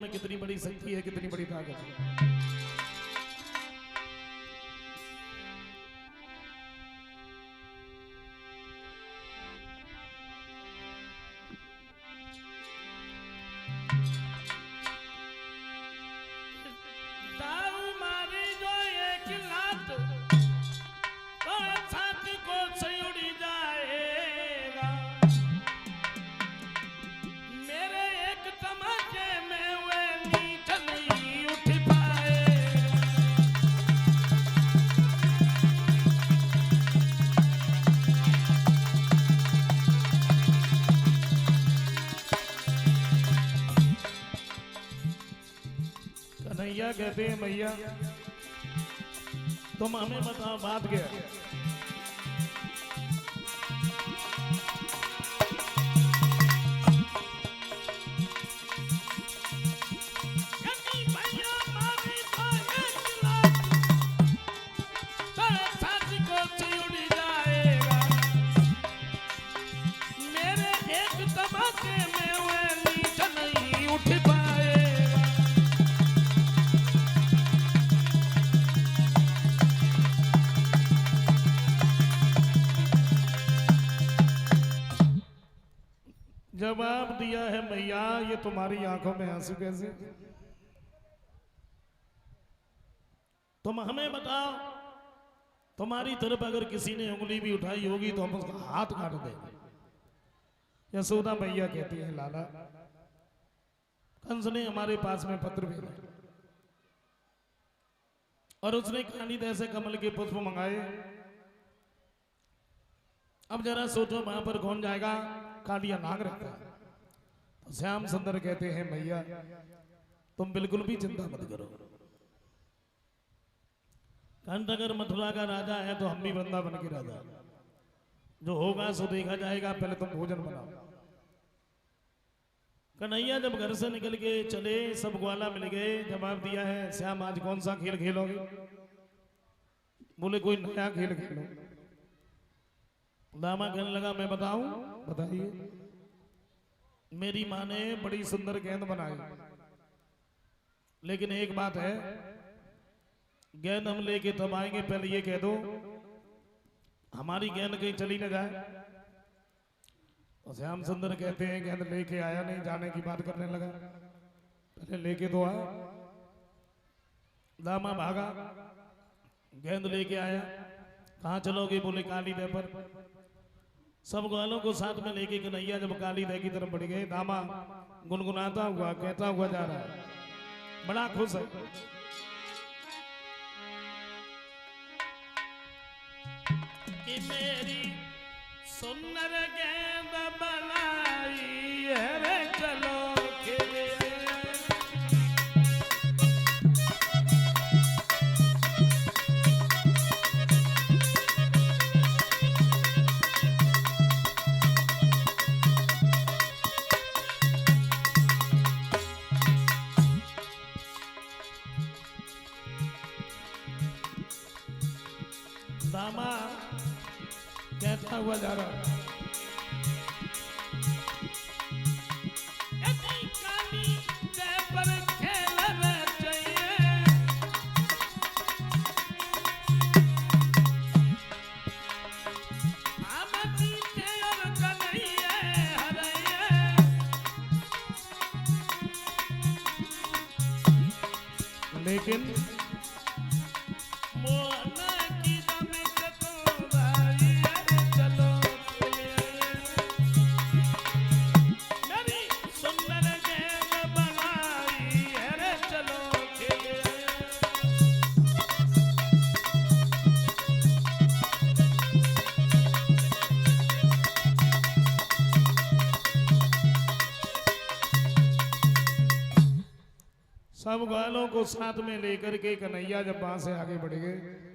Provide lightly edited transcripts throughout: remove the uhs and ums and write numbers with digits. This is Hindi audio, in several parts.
में कितनी बड़ी शक्ति है, कितनी बड़ी ताकत है। कन्हैया कहते हैं मैया तुम हमें बताओ बात क्या है। जवाब दिया है मैया ये तुम्हारी आंखों में आंसू कैसे। तुम हमें बताओ तुम्हारी तरफ अगर किसी ने उंगली भी उठाई होगी तो हम उसका हाथ काट देंगे। यशोदा मैया कहती है लाला कंस ने हमारे पास में पत्र भेजा और उसने काली जैसे कमल के पुष्प मंगाए। अब जरा सोचो वहां पर कौन जाएगा। कालिया नाग रहता है। तो श्याम सुंदर कहते हैं मैया तुम बिल्कुल भी चिंता मत करो। कंस अगर मथुरा का राजा है तो हम भी वृंदावन के राजा। जो होगा सो देखा जाएगा। पहले तुम भोजन बनाओ। कन्हैया जब घर से निकल के चले सब ग्वाला मिल गए। जवाब दिया है श्याम आज कौन सा खेल खेलोगे। बोले कोई नया खेल खेलो। दामा कहने लगा मैं बताऊं। बताइए। मेरी माँ ने बड़ी सुंदर गेंद बनाई लेकिन एक बात है गेंद हम लेके तब आएंगे पहले ये कह दो हमारी गेंद कहीं चली न जाए। तो श्याम सुंदर कहते हैं गेंद लेके आया नहीं जाने की बात करने लगा। पहले लेके तो आया। दामा भागा गेंद लेके आया। कहाँ चलोगे। बोले काली दह पर। सब ग्वालों को साथ में लेके कन्हैया जब काली दह की तरफ बढ़ गए दामा गुनगुनाता हुआ कहता हुआ जा रहा है। बड़ा खुश है। कि मेरी सुंदर गेंद बनाई है रे चलो खेले। दामा कहता हुआ जा रहा है। लेकिन सब ग्वालों को साथ में लेकर के कन्हैया जब वहां से आगे बढ़ गए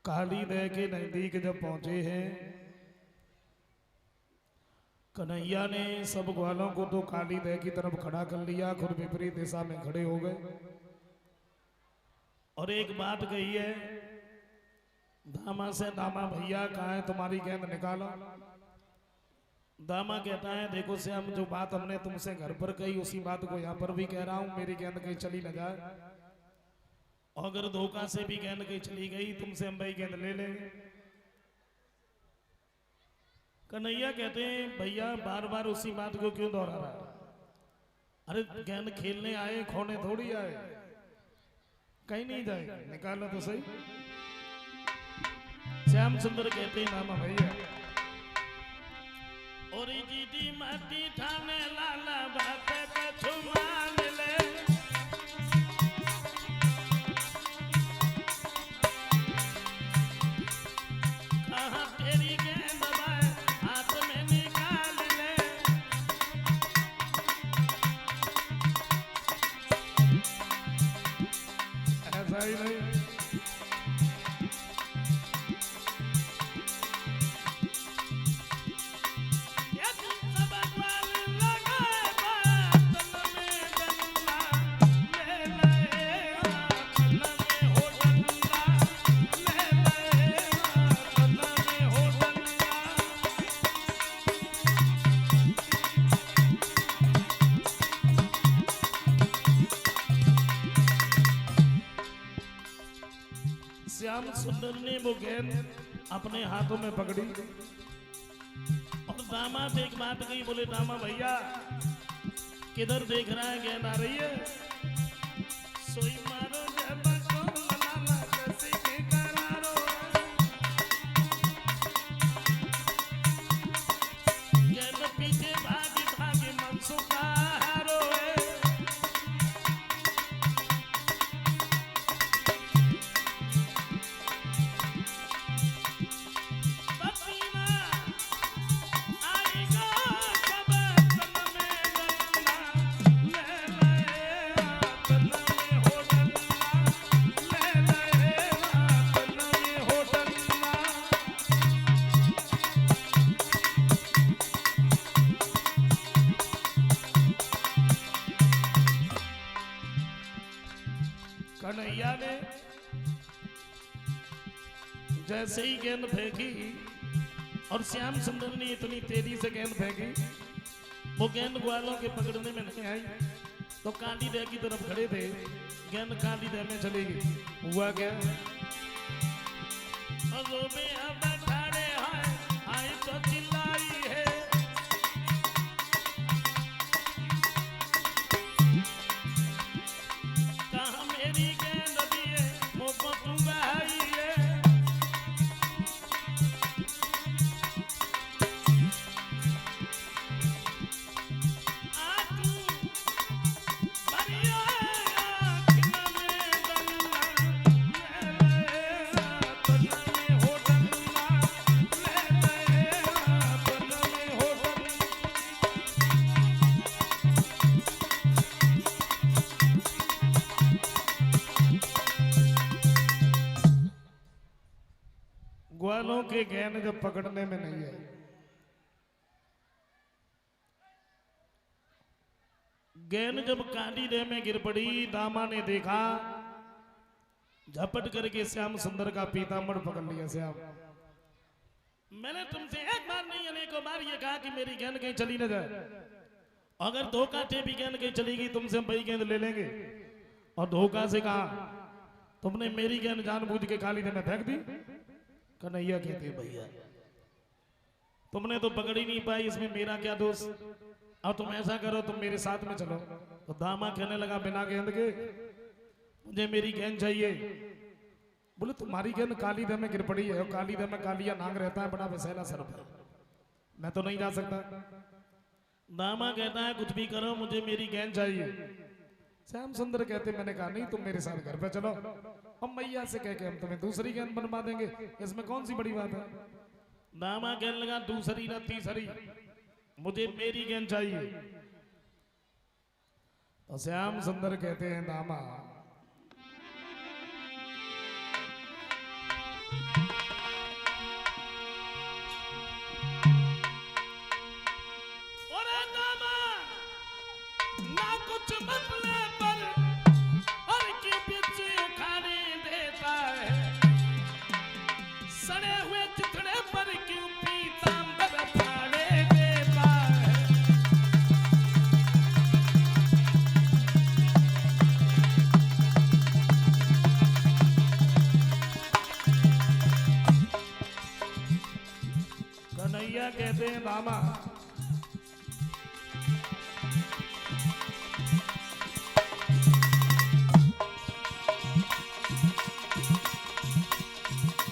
काली दह के नजदीक जब पहुंचे हैं, कन्हैया ने सब ग्वालों को तो काली दह की तरफ खड़ा कर लिया, खुद विपरीत दिशा में खड़े हो गए और एक बात कही है, दामा से, दामा भैया कहाँ है तुम्हारी गेंद निकालो। दामा कहता है देखो श्याम, जो बात हमने तुमसे घर पर कही उसी बात को यहाँ पर भी कह रहा हूं, मेरी गेंद कहीं चली न जाए, अगर धोखा से भी गेंद कहीं चली गई तुमसे हम भाई गेंद ले लेंगे। कन्हैया कहते हैं भैया बार बार उसी बात को क्यों दोहरा रहा है, अरे गेंद खेलने आए, खोने थोड़ी आए, कहीं नहीं जाए, निकालो तो सही। श्याम सुंदर कहते हैं नामा भैया, और जीदी माटी ठाने लाला बाते पे छुमान ले, कहाँ तेरी गेंद बाए हाथ में निकाल ले, ऐसा ही नहीं। श्याम सुंदर ने वो गेंद अपने हाथों में पकड़ी और दामा से एक बात कही, बोले दामा भैया किधर देख रहा है, गेंद आ रही है, सोई मारो लाला कैसे के करारो, गेंद पीछे भागी भागी मनसुखा हारो है, कन्हैया ने जैसे ही गेंद फेंकी और श्याम सुंदर ने इतनी तेजी से गेंद फेंकी, वो गेंद ग्वालों के पकड़ने में नहीं आई, तो काली दह की तरफ खड़े थे, गेंद काली दह में चली गई। हुआ क्या, आई तो चिल्लाई है, कहाँ मेरी गेंद दिए मुझको तुम बहाई है, ग्वालों के गेंद जब पकड़ने में नहीं है, गेंद जब काली दह में गिर पड़ी, दामा ने देखा, झपट करके श्याम सुंदर का पीताम्बर पकड़ लिया। श्याम, मैंने तुमसे एक बार नहीं अनेकों बार ये कहा कि मेरी गेंद कहीं चली न जाए, अगर धोखा से भी गेंद कहीं चली गई तुमसे हम वही गेंद ले लेंगे, और धोखा से कहा तुमने मेरी गेंद जानबूझ के काली दह में फेंक दी। कन्हैया कहते भैया तुमने तो पकड़ ही नहीं पाई, इसमें मेरा क्या दोष, अब तुम ऐसा करो तुम मेरे साथ में चलो। तो दामा कहने लगा बिना गेंद के मुझे मेरी गेंद चाहिए। बोले तुम्हारी गेंद काली दह में गिर पड़ी है, काली दह में कालिया नाग रहता है, बड़ा वैसेला सर्प है, मैं तो नहीं जा सकता। दामा कहता है कुछ भी करो मुझे मेरी गेंद चाहिए। श्याम सुंदर कहते मैंने कहा नहीं तुम मेरे साथ घर पे चलो, हम मैया से कह के हम तुम्हें दूसरी गेंद बनवा देंगे, इसमें कौन सी बड़ी बात है। दामा कहने लगा दूसरी ना तीसरी, मुझे मेरी गेंद चाहिए। तो श्याम सुंदर कहते हैं दामा कुछ बदले पर और की पीछे उखाड़े देता है सड़े हुए चिथड़े पर क्यों पीतांबर फाड़े देता है कन्हैया कहते हैं मामा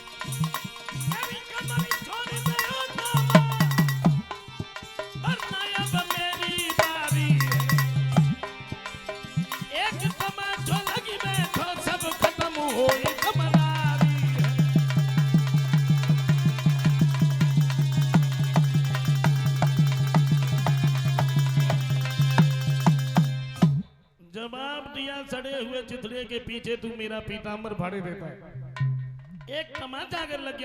मेरी कमर छोड़ दो मामा वरना अब मेरी बारी है एक तमाचो लगी बैठो सब खत्म हो कमरारी है जवाब दिया सड़े हुए चिथड़े के पीछे तू मेरा पीतांबर फाड़े देता है एक तमाचा अगर लग गया